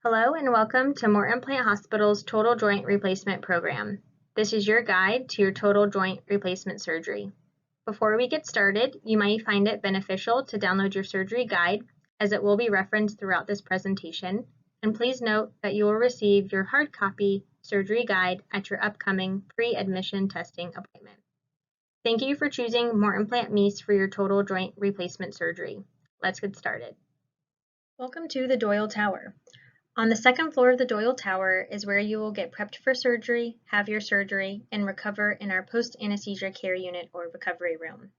Hello and welcome to Morton Plant Hospital's Total Joint Replacement Program. This is your guide to your total joint replacement surgery. Before we get started, you might find it beneficial to download your surgery guide as it will be referenced throughout this presentation. And please note that you will receive your hard copy surgery guide at your upcoming pre-admission testing appointment. Thank you for choosing Morton Plant Meese for your total joint replacement surgery. Let's get started. Welcome to the Doyle Tower. On the second floor of the Doyle Tower is where you will get prepped for surgery, have your surgery, and recover in our post-anesthesia care unit or recovery room.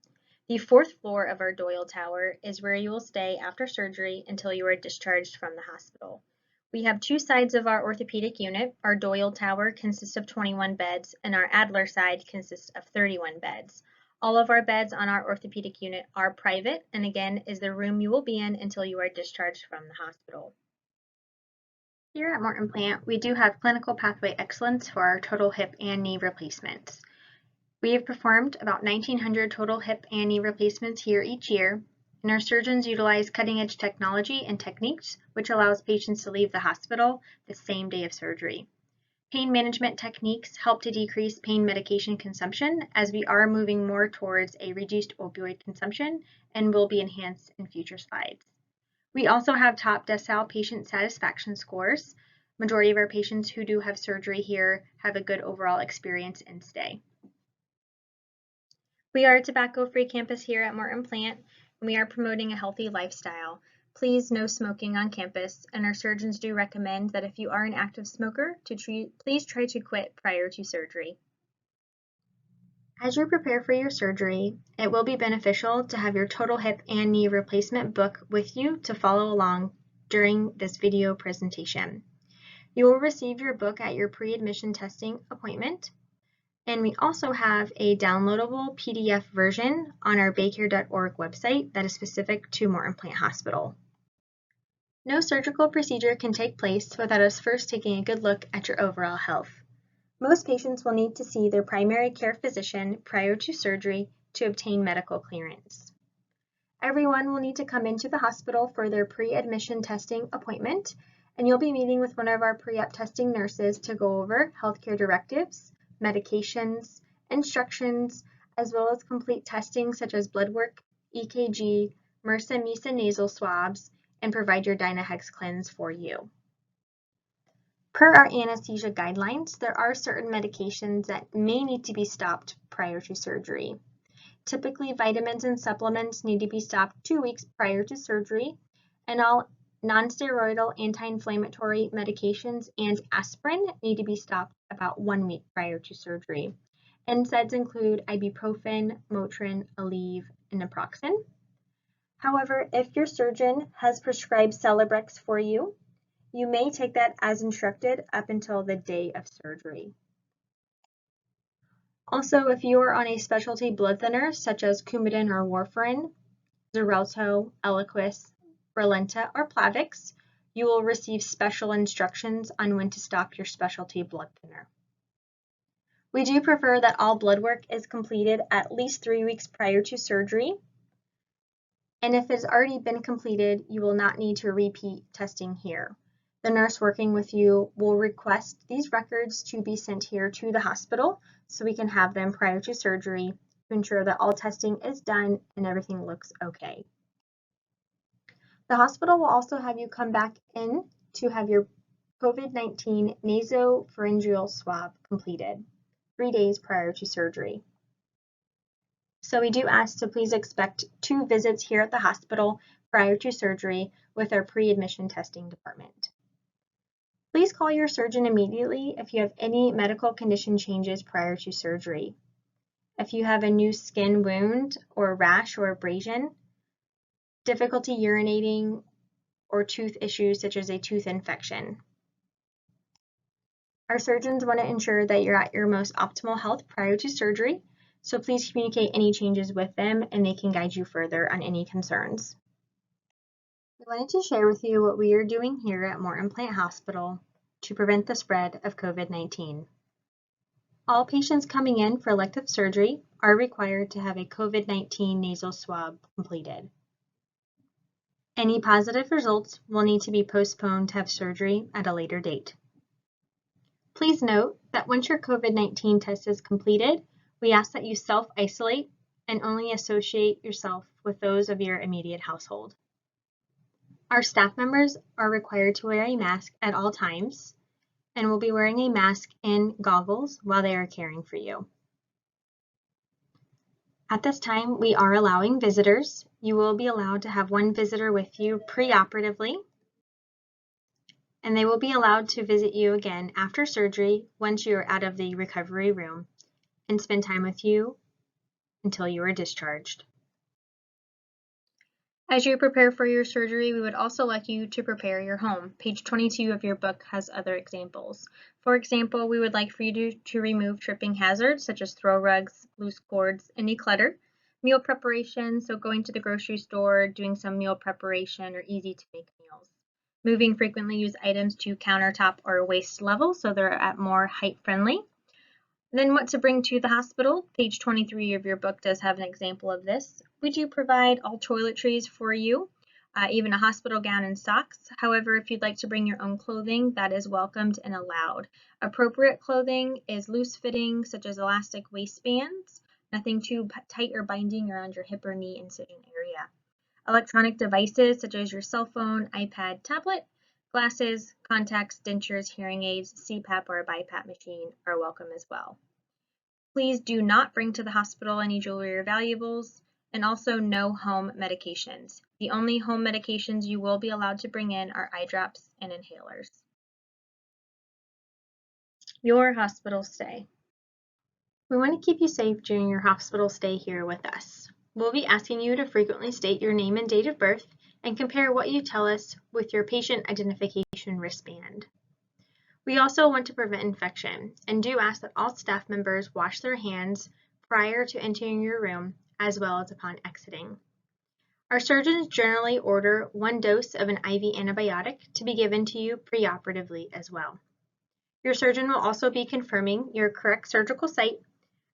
The fourth floor of our Doyle Tower is where you will stay after surgery until you are discharged from the hospital. We have two sides of our orthopedic unit. Our Doyle Tower consists of 21 beds, and our Adler side consists of 31 beds. All of our beds on our orthopedic unit are private, and again is the room you will be in until you are discharged from the hospital. Here at Morton Plant, we do have clinical pathway excellence for our total hip and knee replacements. We have performed about 1,900 total hip and knee replacements here each year, and our surgeons utilize cutting-edge technology and techniques, which allows patients to leave the hospital the same day of surgery. Pain management techniques help to decrease pain medication consumption as we are moving more towards a reduced opioid consumption and will be enhanced in future slides. We also have top decile patient satisfaction scores. Majority of our patients who do have surgery here have a good overall experience and stay. We are a tobacco-free campus here at Morton Plant, and we are promoting a healthy lifestyle. Please, no smoking on campus, and our surgeons do recommend that if you are an active smoker, please try to quit prior to surgery. As you prepare for your surgery, it will be beneficial to have your total hip and knee replacement book with you to follow along during this video presentation. You will receive your book at your pre-admission testing appointment, and we also have a downloadable PDF version on our baycare.org website that is specific to Morton Plant Hospital. No surgical procedure can take place without us first taking a good look at your overall health. Most patients will need to see their primary care physician prior to surgery to obtain medical clearance. Everyone will need to come into the hospital for their pre-admission testing appointment, and you'll be meeting with one of our pre-op testing nurses to go over healthcare directives, medications, instructions, as well as complete testing such as blood work, EKG, MRSA, MESA nasal swabs, and provide your Dynahex cleanse for you. Per our anesthesia guidelines, there are certain medications that may need to be stopped prior to surgery. Typically, vitamins and supplements need to be stopped 2 weeks prior to surgery, and all non-steroidal anti-inflammatory medications and aspirin need to be stopped about 1 week prior to surgery. NSAIDs include ibuprofen, Motrin, Aleve, and naproxen. However, if your surgeon has prescribed Celebrex for you, you may take that as instructed up until the day of surgery. Also, if you are on a specialty blood thinner such as Coumadin or warfarin, Xarelto, Eliquis, Brilinta, or Plavix, you will receive special instructions on when to stop your specialty blood thinner. We do prefer that all blood work is completed at least 3 weeks prior to surgery, and if it has already been completed, you will not need to repeat testing here. The nurse working with you will request these records to be sent here to the hospital so we can have them prior to surgery to ensure that all testing is done and everything looks okay. The hospital will also have you come back in to have your COVID-19 nasopharyngeal swab completed 3 days prior to surgery. So we do ask to please expect 2 visits here at the hospital prior to surgery with our pre-admission testing department. Please call your surgeon immediately if you have any medical condition changes prior to surgery. If you have a new skin wound or rash or abrasion, difficulty urinating, or tooth issues such as a tooth infection. Our surgeons want to ensure that you're at your most optimal health prior to surgery, so please communicate any changes with them and they can guide you further on any concerns. We wanted to share with you what we are doing here at Morton Plant Hospital to prevent the spread of COVID-19. All patients coming in for elective surgery are required to have a COVID-19 nasal swab completed. Any positive results will need to be postponed to have surgery at a later date. Please note that once your COVID-19 test is completed, we ask that you self-isolate and only associate yourself with those of your immediate household. Our staff members are required to wear a mask at all times and will be wearing a mask and goggles while they are caring for you. At this time, we are allowing visitors. You will be allowed to have one visitor with you preoperatively, and they will be allowed to visit you again after surgery once you are out of the recovery room and spend time with you until you are discharged. As you prepare for your surgery, we would also like you to prepare your home. Page 22 of your book has other examples. For example, we would like for you to remove tripping hazards such as throw rugs, loose cords, any clutter. Meal preparation, so going to the grocery store, doing some meal preparation or easy to make meals. Moving frequently used items to countertop or waist level so they're at more height friendly. Then what to bring to the hospital. Page 23 of your book does have an example of this. We do provide all toiletries for you, even a hospital gown and socks. However, if you'd like to bring your own clothing, that is welcomed and allowed. Appropriate clothing is loose fitting, such as elastic waistbands, nothing too tight or binding around your hip or knee incision area. Electronic devices such as your cell phone, iPad, tablet, glasses, contacts, dentures, hearing aids, CPAP or a BiPAP machine are welcome as well. Please do not bring to the hospital any jewelry or valuables, and also no home medications. The only home medications you will be allowed to bring in are eye drops and inhalers. Your hospital stay. We want to keep you safe during your hospital stay here with us. We'll be asking you to frequently state your name and date of birth and compare what you tell us with your patient identification wristband. We also want to prevent infection and do ask that all staff members wash their hands prior to entering your room as well as upon exiting. Our surgeons generally order 1 dose of an IV antibiotic to be given to you preoperatively as well. Your surgeon will also be confirming your correct surgical site,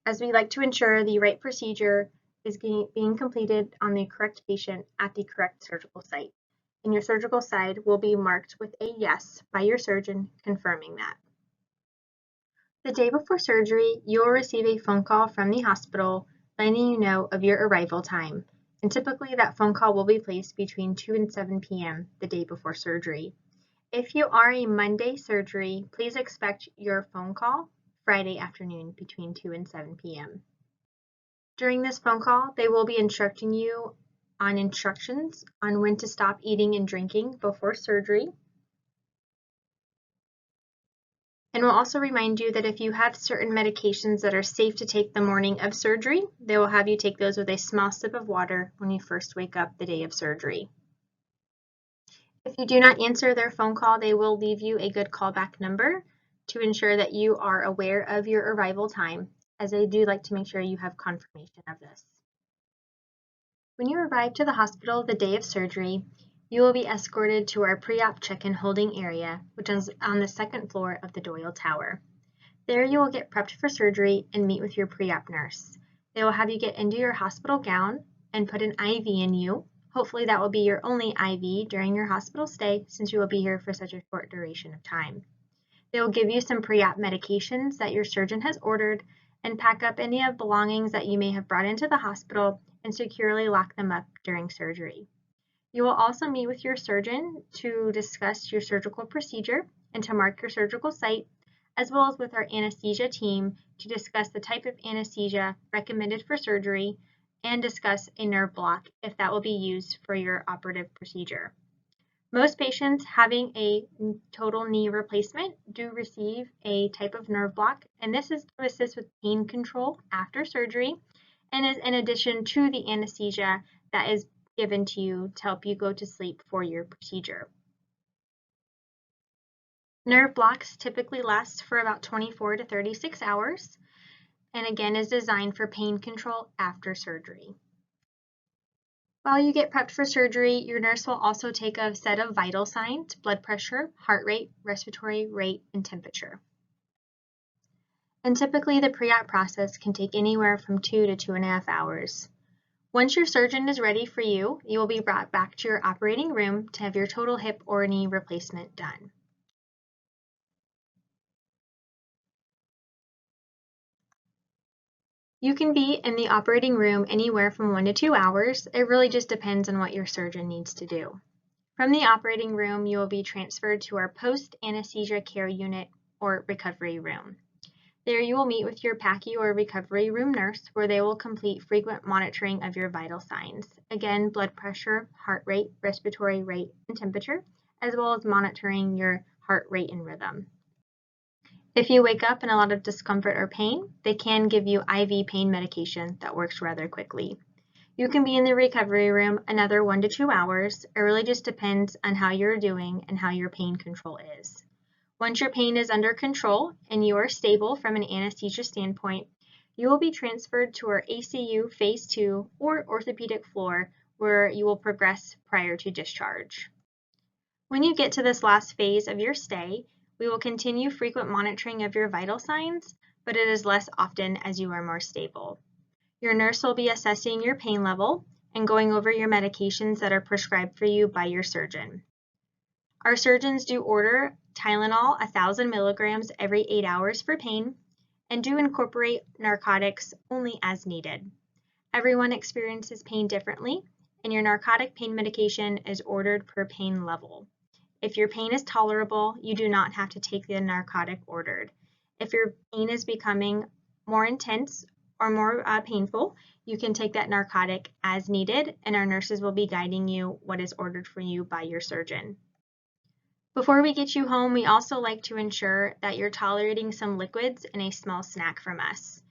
as we like to ensure the right procedure is being completed on the correct patient at the correct surgical site. And your surgical side will be marked with a yes by your surgeon confirming that. The day before surgery, you will receive a phone call from the hospital letting you know of your arrival time. And typically that phone call will be placed between 2 and 7 p.m. the day before surgery. If you are a Monday surgery, please expect your phone call Friday afternoon between 2 and 7 p.m. During this phone call, they will be instructing you on instructions on when to stop eating and drinking before surgery. And we'll also remind you that if you have certain medications that are safe to take the morning of surgery, they will have you take those with a small sip of water when you first wake up the day of surgery. If you do not answer their phone call, they will leave you a good callback number to ensure that you are aware of your arrival time, as they do like to make sure you have confirmation of this. When you arrive to the hospital the day of surgery, you will be escorted to our pre-op check-in holding area, which is on the 2nd floor of the Doyle Tower. There you will get prepped for surgery and meet with your pre-op nurse. They will have you get into your hospital gown and put an IV in you. Hopefully that will be your only IV during your hospital stay, since you will be here for such a short duration of time. They will give you some pre-op medications that your surgeon has ordered and pack up any of belongings that you may have brought into the hospital and securely lock them up during surgery. You will also meet with your surgeon to discuss your surgical procedure and to mark your surgical site, as well as with our anesthesia team to discuss the type of anesthesia recommended for surgery and discuss a nerve block if that will be used for your operative procedure. Most patients having a total knee replacement do receive a type of nerve block, and this is to assist with pain control after surgery and is in addition to the anesthesia that is given to you to help you go to sleep for your procedure. Nerve blocks typically last for about 24 to 36 hours and again is designed for pain control after surgery. While you get prepped for surgery, your nurse will also take a set of vital signs: blood pressure, heart rate, respiratory rate, and temperature. And typically the pre-op process can take anywhere from 2 to 2.5 hours. Once your surgeon is ready for you, you will be brought back to your operating room to have your total hip or knee replacement done. You can be in the operating room anywhere from 1 to 2 hours. It really just depends on what your surgeon needs to do. From the operating room, you will be transferred to our post-anesthesia care unit or recovery room. There you will meet with your PACU or recovery room nurse, where they will complete frequent monitoring of your vital signs. Again, blood pressure, heart rate, respiratory rate, and temperature, as well as monitoring your heart rate and rhythm. If you wake up in a lot of discomfort or pain, they can give you IV pain medication that works rather quickly. You can be in the recovery room another 1 to 2 hours. It really just depends on how you're doing and how your pain control is. Once your pain is under control and you are stable from an anesthesia standpoint, you will be transferred to our ACU Phase 2 or orthopedic floor, where you will progress prior to discharge. When you get to this last phase of your stay, we will continue frequent monitoring of your vital signs, but it is less often as you are more stable. Your nurse will be assessing your pain level and going over your medications that are prescribed for you by your surgeon. Our surgeons do order Tylenol 1,000 milligrams every 8 hours for pain and do incorporate narcotics only as needed. Everyone experiences pain differently, and your narcotic pain medication is ordered per pain level. If your pain is tolerable, you do not have to take the narcotic ordered. If your pain is becoming more intense or more painful, you can take that narcotic as needed, and our nurses will be guiding you what is ordered for you by your surgeon. Before we get you home, we also like to ensure that you're tolerating some liquids and a small snack from us.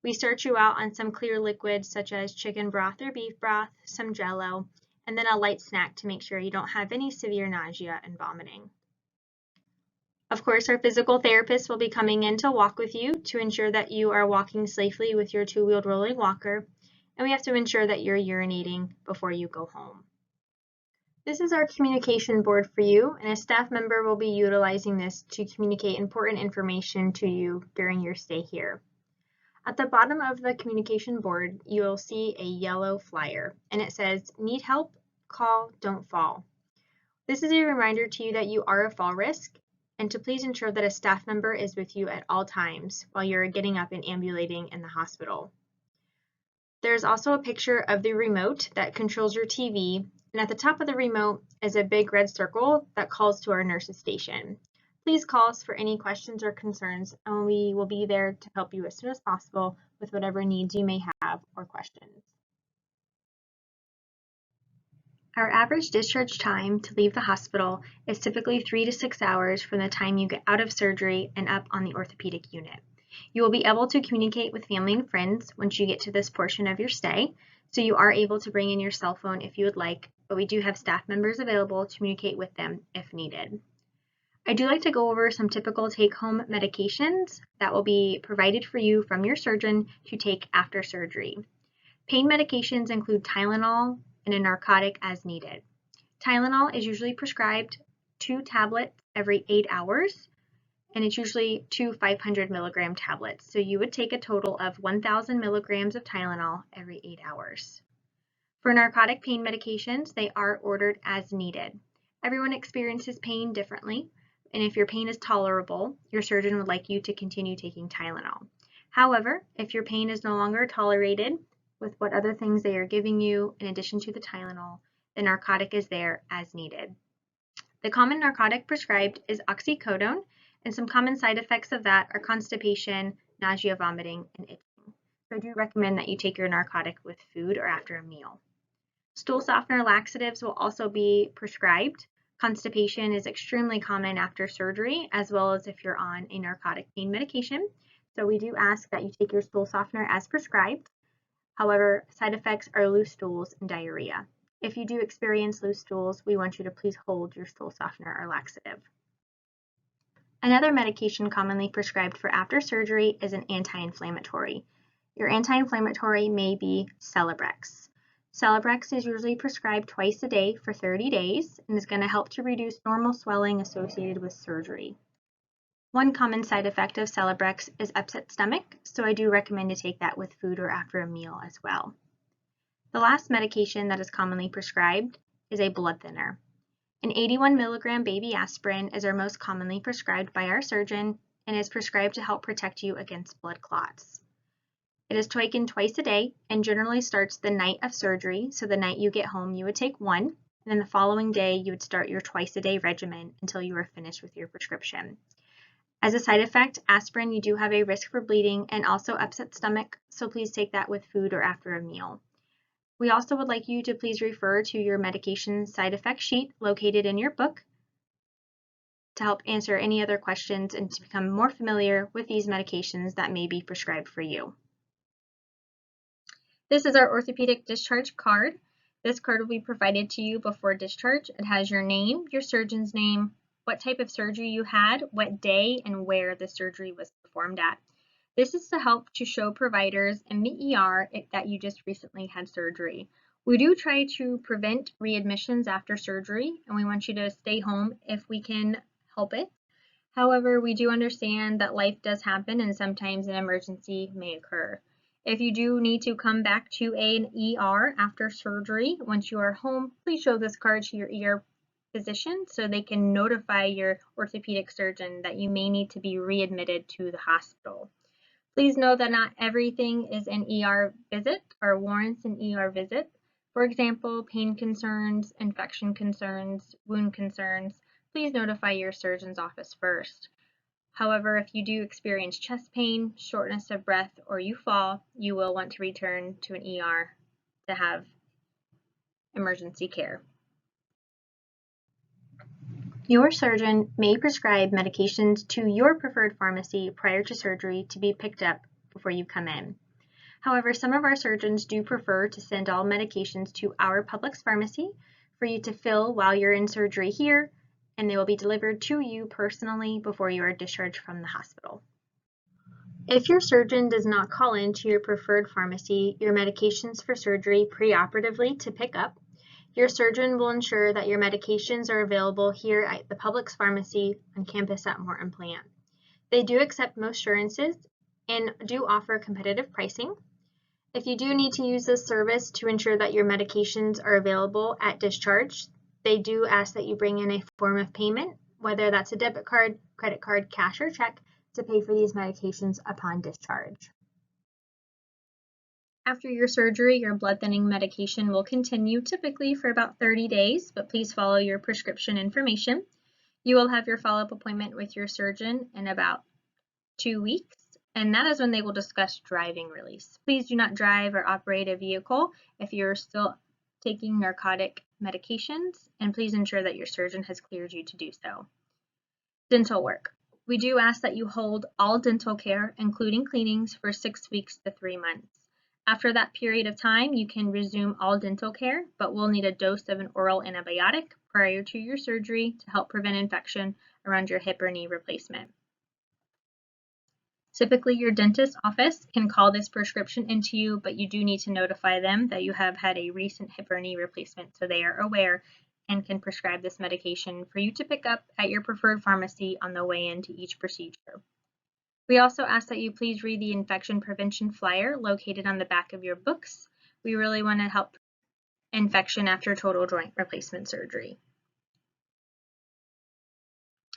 We start you out on some clear liquids such as chicken broth or beef broth, some Jell-O, and then a light snack to make sure you don't have any severe nausea and vomiting. Of course, our physical therapist will be coming in to walk with you to ensure that you are walking safely with your two-wheeled rolling walker, and we have to ensure that you're urinating before you go home. This is our communication board for you, and a staff member will be utilizing this to communicate important information to you during your stay here. At the bottom of the communication board, you'll see a yellow flyer, and it says, "Need help? Call, don't fall." This is a reminder to you that you are a fall risk, and to please ensure that a staff member is with you at all times while you're getting up and ambulating in the hospital. There's also a picture of the remote that controls your TV, and at the top of the remote is a big red circle that calls to our nurses station. Please call us for any questions or concerns, and we will be there to help you as soon as possible with whatever needs you may have or questions. Our average discharge time to leave the hospital is typically 3 to 6 hours from the time you get out of surgery and up on the orthopedic unit. You will be able to communicate with family and friends once you get to this portion of your stay, so you are able to bring in your cell phone if you would like, but we do have staff members available to communicate with them if needed. I do like to go over some typical take-home medications that will be provided for you from your surgeon to take after surgery. Pain medications include Tylenol and a narcotic as needed. Tylenol is usually prescribed 2 tablets every 8 hours, and it's usually 2 500 milligram tablets. So you would take a total of 1,000 milligrams of Tylenol every 8 hours. For narcotic pain medications, they are ordered as needed. Everyone experiences pain differently, and if your pain is tolerable, your surgeon would like you to continue taking Tylenol. However, if your pain is no longer tolerated with what other things they are giving you in addition to the Tylenol, the narcotic is there as needed. The common narcotic prescribed is oxycodone, and some common side effects of that are constipation, nausea, vomiting, and itching. So I do recommend that you take your narcotic with food or after a meal. Stool softener laxatives will also be prescribed. Constipation is extremely common after surgery, as well as if you're on a narcotic pain medication. So we do ask that you take your stool softener as prescribed. However, side effects are loose stools and diarrhea. If you do experience loose stools, we want you to please hold your stool softener or laxative. Another medication commonly prescribed for after surgery is an anti-inflammatory. Your anti-inflammatory may be Celebrex. Celebrex is usually prescribed twice a day for 30 days and is going to help to reduce normal swelling associated with surgery. One common side effect of Celebrex is upset stomach, so I do recommend to take that with food or after a meal as well. The last medication that is commonly prescribed is a blood thinner. An 81 milligram baby aspirin is our most commonly prescribed by our surgeon and is prescribed to help protect you against blood clots. It is taken twice a day and generally starts the night of surgery, so the night you get home you would take one, and then the following day you would start your twice a day regimen until you are finished with your prescription. As a side effect, aspirin, you do have a risk for bleeding and also upset stomach, so please take that with food or after a meal. We also would like you to please refer to your medication side effect sheet located in your book to help answer any other questions and to become more familiar with these medications that may be prescribed for you. This is our orthopedic discharge card. This card will be provided to you before discharge. It has your name, your surgeon's name, what type of surgery you had, what day, and where the surgery was performed at. This is to help to show providers in the ER that you just recently had surgery. We do try to prevent readmissions after surgery, and we want you to stay home if we can help it. However, we do understand that life does happen and sometimes an emergency may occur. If you do need to come back to an ER after surgery, once you are home, please show this card to your ER physician so they can notify your orthopedic surgeon that you may need to be readmitted to the hospital. Please know that not everything is an ER visit or warrants an ER visit. For example, pain concerns, infection concerns, wound concerns, please notify your surgeon's office first. However, if you do experience chest pain, shortness of breath, or you fall, you will want to return to an ER to have emergency care. Your surgeon may prescribe medications to your preferred pharmacy prior to surgery to be picked up before you come in. However, some of our surgeons do prefer to send all medications to our Publix pharmacy for you to fill while you're in surgery here, and they will be delivered to you personally before you are discharged from the hospital. If your surgeon does not call in to your preferred pharmacy your medications for surgery preoperatively to pick up, your surgeon will ensure that your medications are available here at the Publix pharmacy on campus at Morton Plant. They do accept most insurances and do offer competitive pricing. If you do need to use this service to ensure that your medications are available at discharge, they do ask that you bring in a form of payment, whether that's a debit card, credit card, cash, or check, to pay for these medications upon discharge. After your surgery, your blood thinning medication will continue typically for about 30 days, but please follow your prescription information. You will have your follow-up appointment with your surgeon in about 2 weeks, and that is when they will discuss driving release. Please do not drive or operate a vehicle if you're still taking narcotic medications, and please ensure that your surgeon has cleared you to do so. Dental work. We do ask that you hold all dental care, including cleanings, for 6 weeks to 3 months. After that period of time, you can resume all dental care, but will need a dose of an oral antibiotic prior to your surgery to help prevent infection around your hip or knee replacement. Typically, your dentist's office can call this prescription into you, but you do need to notify them that you have had a recent hip or knee replacement so they are aware and can prescribe this medication for you to pick up at your preferred pharmacy on the way into each procedure. We also ask that you please read the infection prevention flyer located on the back of your books. We really want to help infection after total joint replacement surgery.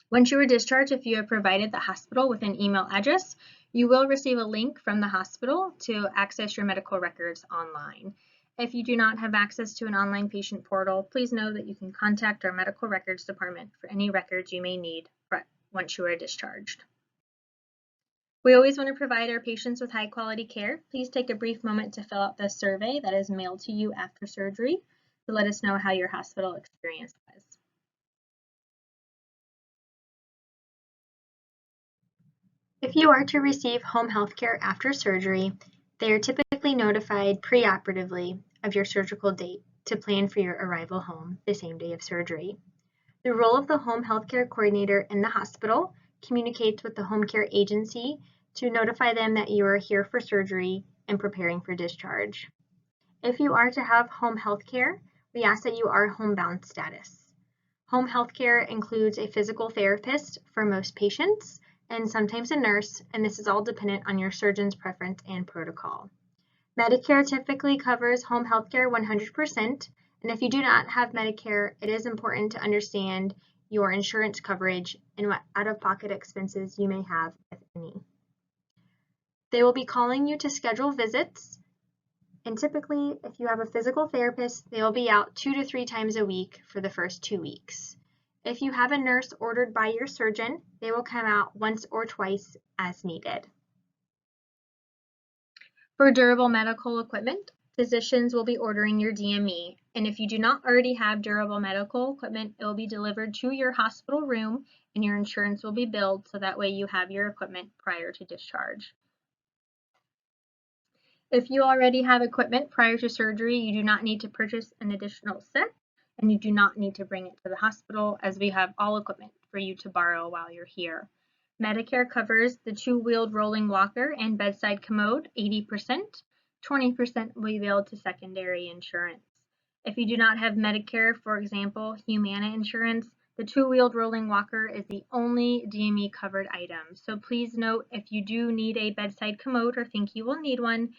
Once you are discharged, if you have provided the hospital with an email address, you will receive a link from the hospital to access your medical records online. If you do not have access to an online patient portal, please know that you can contact our medical records department for any records you may need once you are discharged. We always want to provide our patients with high quality care. Please take a brief moment to fill out the survey that is mailed to you after surgery to let us know how your hospital experience was. If you are to receive home health care after surgery, they are typically notified preoperatively of your surgical date to plan for your arrival home the same day of surgery. The role of the home health care coordinator in the hospital communicates with the home care agency to notify them that you are here for surgery and preparing for discharge. If you are to have home health care, we ask that you are homebound status. Home health care includes a physical therapist for most patients and sometimes a nurse, and this is all dependent on your surgeon's preference and protocol. Medicare typically covers home health care 100%, and if you do not have Medicare, it is important to understand your insurance coverage and what out-of-pocket expenses you may have, if any. They will be calling you to schedule visits, and typically, if you have a physical therapist, they will be out 2 to 3 times a week for the first 2 weeks. If you have a nurse ordered by your surgeon, they will come out once or twice as needed. For durable medical equipment, physicians will be ordering your DME, and if you do not already have durable medical equipment, it will be delivered to your hospital room and your insurance will be billed so that way you have your equipment prior to discharge. If you already have equipment prior to surgery, you do not need to purchase an additional set, and you do not need to bring it to the hospital as we have all equipment for you to borrow while you're here. Medicare covers the 2-wheeled rolling walker and bedside commode 80%, 20% will be billed to secondary insurance. If you do not have Medicare, for example, Humana insurance, the 2-wheeled rolling walker is the only DME covered item. So please note, if you do need a bedside commode or think you will need one,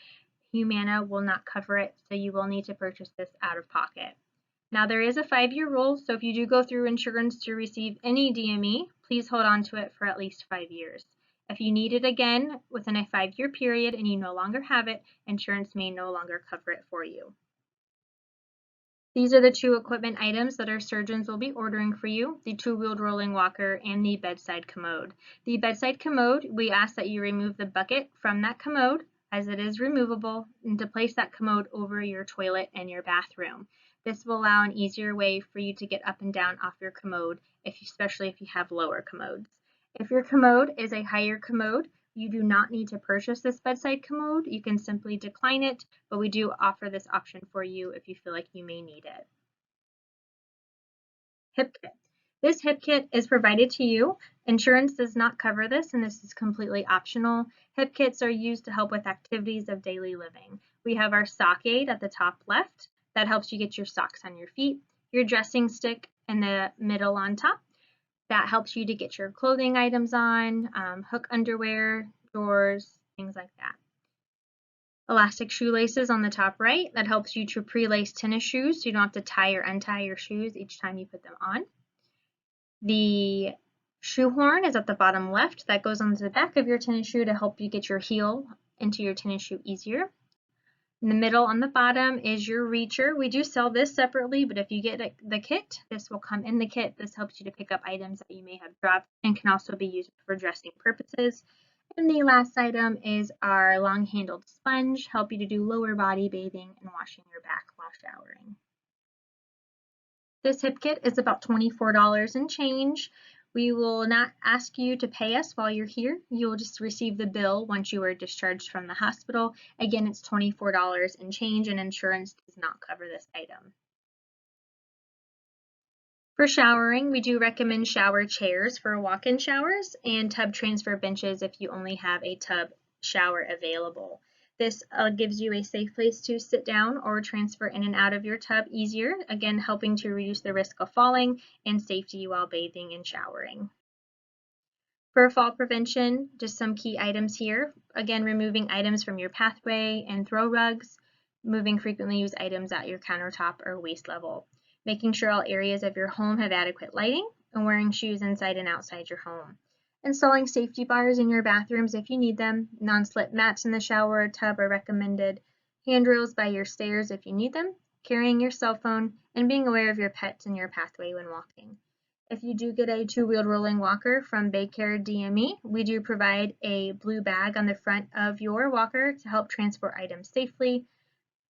Humana will not cover it, so you will need to purchase this out of pocket. Now there is a 5-year rule, so if you do go through insurance to receive any DME, please hold on to it for at least 5 years. If you need it again within a 5-year period and you no longer have it, insurance may no longer cover it for you. These are the 2 equipment items that our surgeons will be ordering for you, the 2-wheeled rolling walker and the bedside commode. The bedside commode, we ask that you remove the bucket from that commode as it is removable, and to place that commode over your toilet and your bathroom. This will allow an easier way for you to get up and down off your commode, especially if you have lower commodes. If your commode is a higher commode, you do not need to purchase this bedside commode. You can simply decline it, but we do offer this option for you if you feel like you may need it. Hip kit. This hip kit is provided to you. Insurance does not cover this, and this is completely optional. Hip kits are used to help with activities of daily living. We have our sock aid at the top left. That helps you get your socks on your feet. Your dressing stick in the middle on top. That helps you to get your clothing items on, hook underwear, drawers, things like that. Elastic shoelaces on the top right. That helps you to pre-lace tennis shoes so you don't have to tie or untie your shoes each time you put them on. The shoe horn is at the bottom left. That goes onto the back of your tennis shoe to help you get your heel into your tennis shoe easier. In the middle on the bottom is your reacher. We do sell this separately, but if you get the kit, this will come in the kit. This helps you to pick up items that you may have dropped and can also be used for dressing purposes. And the last item is our long-handled sponge, help you to do lower body bathing and washing your back while showering. This hip kit is about $24 and change. We will not ask you to pay us while you're here. You will just receive the bill once you are discharged from the hospital. Again, it's $24 and change, and insurance does not cover this item. For showering, we do recommend shower chairs for walk-in showers and tub transfer benches if you only have a tub shower available. This gives you a safe place to sit down or transfer in and out of your tub easier, again helping to reduce the risk of falling and safety while bathing and showering. For fall prevention, just some key items here. Again, removing items from your pathway and throw rugs, moving frequently used items at your countertop or waist level, making sure all areas of your home have adequate lighting, and wearing shoes inside and outside your home. Installing safety bars in your bathrooms if you need them. Non-slip mats in the shower or tub are recommended. Handrails by your stairs if you need them. Carrying your cell phone, and being aware of your pets in your pathway when walking. If you do get a 2-wheeled rolling walker from Baycare DME, we do provide a blue bag on the front of your walker to help transport items safely.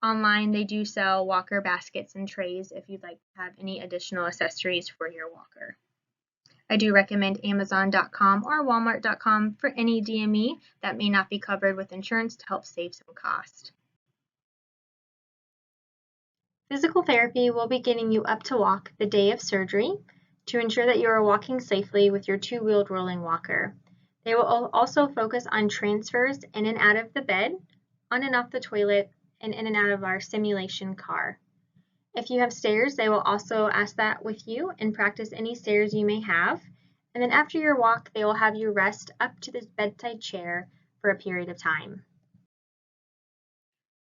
Online, they do sell walker baskets and trays if you'd like to have any additional accessories for your walker. I do recommend Amazon.com or Walmart.com for any DME that may not be covered with insurance to help save some cost. Physical therapy will be getting you up to walk the day of surgery to ensure that you are walking safely with your 2-wheeled rolling walker. They will also focus on transfers in and out of the bed, on and off the toilet, and in and out of our simulation car. If you have stairs, they will also ask that with you and practice any stairs you may have. And then after your walk, they will have you rest up to this bedside chair for a period of time.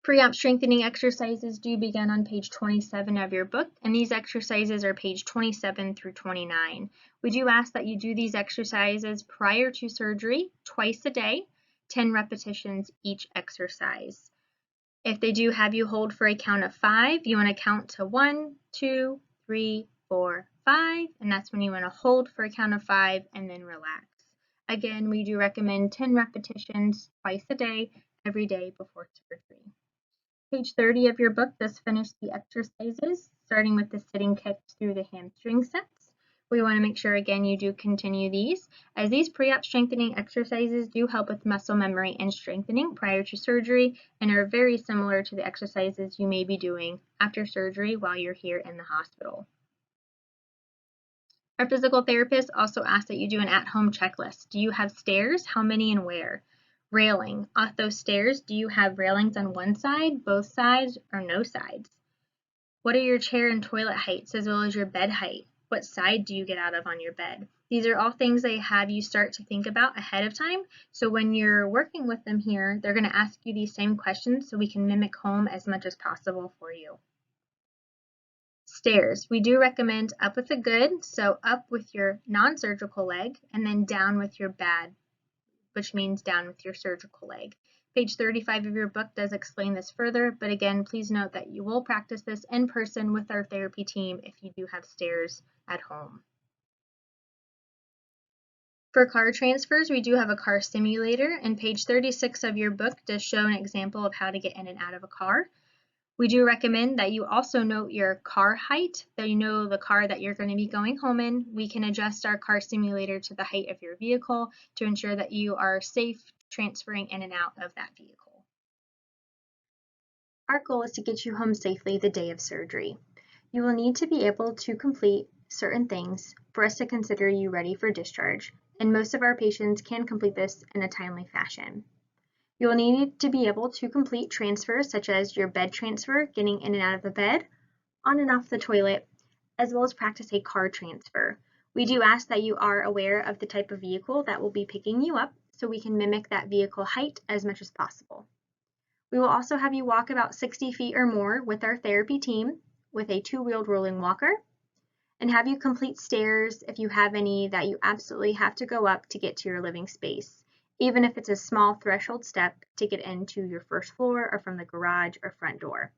Pre-op strengthening exercises do begin on page 27 of your book, and these exercises are page 27 through 29. We do ask that you do these exercises prior to surgery, twice a day, 10 repetitions each exercise. If they do have you hold for a count of 5, you want to count to 1, 2, 3, 4, 5, and that's when you want to hold for a count of 5 and then relax. Again, we do recommend 10 repetitions twice a day, every day before surgery. Page 30 of your book does finish the exercises, starting with the sitting kicks through the hamstring sets. We want to make sure, again, you do continue these, as these pre-op strengthening exercises do help with muscle memory and strengthening prior to surgery and are very similar to the exercises you may be doing after surgery while you're here in the hospital. Our physical therapist also asks that you do an at-home checklist. Do you have stairs? How many and where? Railing. Off those stairs, do you have railings on one side, both sides, or no sides? What are your chair and toilet heights as well as your bed height? What side do you get out of on your bed? These are all things they have you start to think about ahead of time. So when you're working with them here, they're going to ask you these same questions so we can mimic home as much as possible for you. Stairs. We do recommend up with a good, so up with your non-surgical leg and then down with your bad, which means down with your surgical leg. Page 35 of your book does explain this further, but again, please note that you will practice this in person with our therapy team if you do have stairs at home. For car transfers, we do have a car simulator, and page 36 of your book does show an example of how to get in and out of a car. We do recommend that you also note your car height, that you know the car that you're going to be going home in. We can adjust our car simulator to the height of your vehicle to ensure that you are safe transferring in and out of that vehicle. Our goal is to get you home safely the day of surgery. You will need to be able to complete certain things for us to consider you ready for discharge, and most of our patients can complete this in a timely fashion. You will need to be able to complete transfers such as your bed transfer, getting in and out of the bed, on and off the toilet, as well as practice a car transfer. We do ask that you are aware of the type of vehicle that will be picking you up so we can mimic that vehicle height as much as possible. We will also have you walk about 60 feet or more with our therapy team with a 2-wheeled rolling walker, and have you complete stairs if you have any that you absolutely have to go up to get to your living space, even if it's a small threshold step to get into your first floor or from the garage or front door.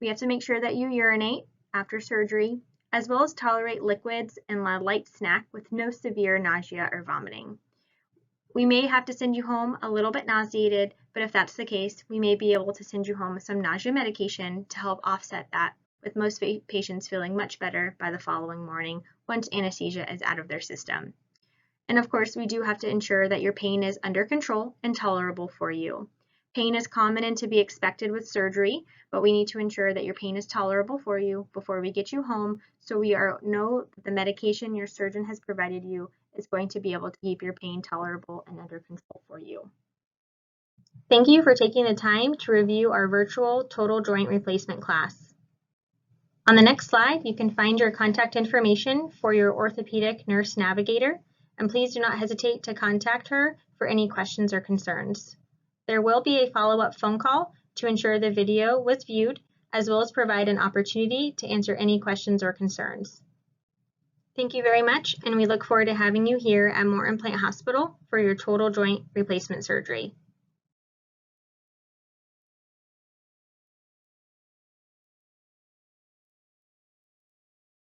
We have to make sure that you urinate after surgery, as well as tolerate liquids and a light snack with no severe nausea or vomiting. We may have to send you home a little bit nauseated, but if that's the case, we may be able to send you home with some nausea medication to help offset that, with most patients feeling much better by the following morning once anesthesia is out of their system. And of course, we do have to ensure that your pain is under control and tolerable for you. Pain is common and to be expected with surgery, but we need to ensure that your pain is tolerable for you before we get you home, so we know that the medication your surgeon has provided you is going to be able to keep your pain tolerable and under control for you. Thank you for taking the time to review our virtual total joint replacement class. On the next slide, you can find your contact information for your orthopedic nurse navigator, and please do not hesitate to contact her for any questions or concerns. There will be a follow-up phone call to ensure the video was viewed, as well as provide an opportunity to answer any questions or concerns. Thank you very much, and we look forward to having you here at Morton Hospital for your total joint replacement surgery.